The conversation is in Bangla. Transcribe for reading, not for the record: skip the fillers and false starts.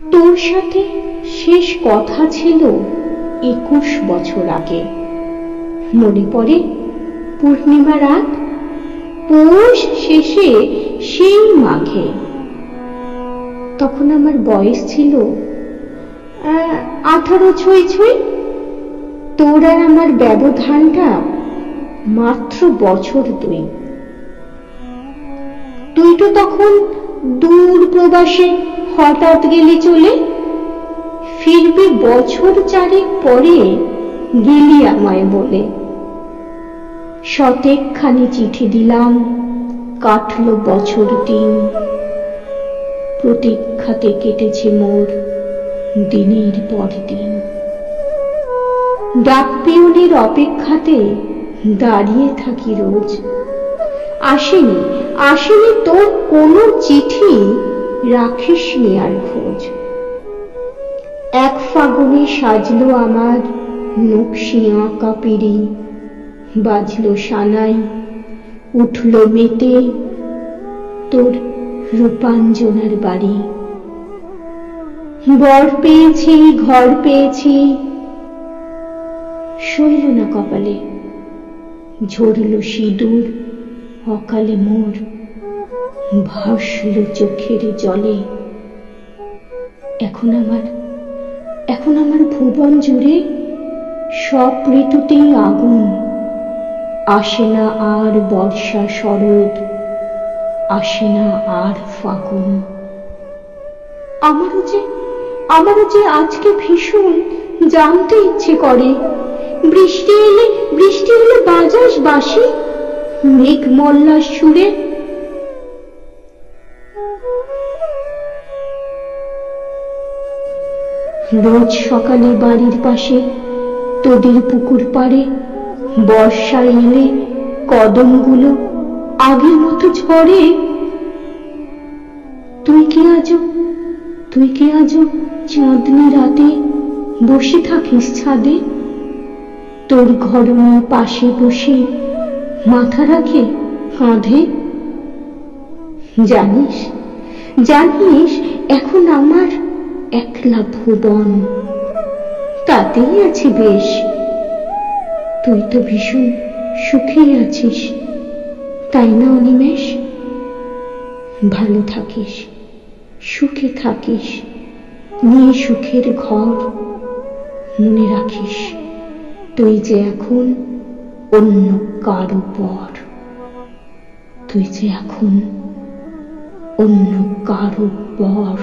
তোর সাথে শেষ কথা ছিল 21 বছর আগে। মনে পড়ে পূর্ণিমা রাত, পৌষ শেষে সেই মাঘে। তখন আমার বয়স ছিল 18 ছুঁই ছুঁই। তোর আর আমার ব্যবধানটা মাত্র বছর 2। তুই তো তখন দূর প্রবাসে হঠাৎ গেলি চলে, ফিরবি বছর 4 পরে গেলি আমায় বলে। শতেকখানি চিঠি দিলাম, কাটলো বছর 3। প্রতীক্ষাতে কেটেছে মোর দিনের পর দিন। ডাক পিয়নের অপেক্ষাতে দাঁড়িয়ে থাকি রোজ। আসেনি আসেনি তোর কোনো চিঠি, রাখিসনি আর খোঁজ। এক ফাগুনে সাজলো আমার নকশি আঁকা পিড়ি, বাজলো সানাই, উঠলো মেতে তোর রূপাঞ্জনার বাড়ি। বর পেয়েছি, ঘর পেয়েছি, সইল না কপালে, ঝরল সিঁদুর অকালে মোর, ভাসল চোখের জলে। এখন আমার ভুবন জুড়ে সব ঋতুতেই আগুন। আসে না আর বর্ষা শরৎ, আসে না আর ফাগুন। আমারও যে আজকে ভীষণ জানতে ইচ্ছে করে, বৃষ্টি এলে বাজাস বাঁশি মেঘ মল্লার সুরে। রোজ সকালে বাড়ির পাশে তোদের পুকুর পাড়ে বর্ষা এলে কদমগুলো আগের মতো ঝরে। তুই কি আজও চাঁদনি রাতে বসে থাকিস ছাদে, তোর ঘরমে পাশে বসে মাথা রাখে কাঁধে? জানিস এখন আমার একলা ভুবন, তাতেই আছে বেশ। তুই তো ভীষণ সুখেই আছিস, তাই না অনিমেষ? ভালো থাকিস, সুখে থাকিস, নিয়ে সুখের ঘর। মনে রাখিস তুই যে এখন অন্য কারো পর, তুই যে এখন অন্য কারো পর।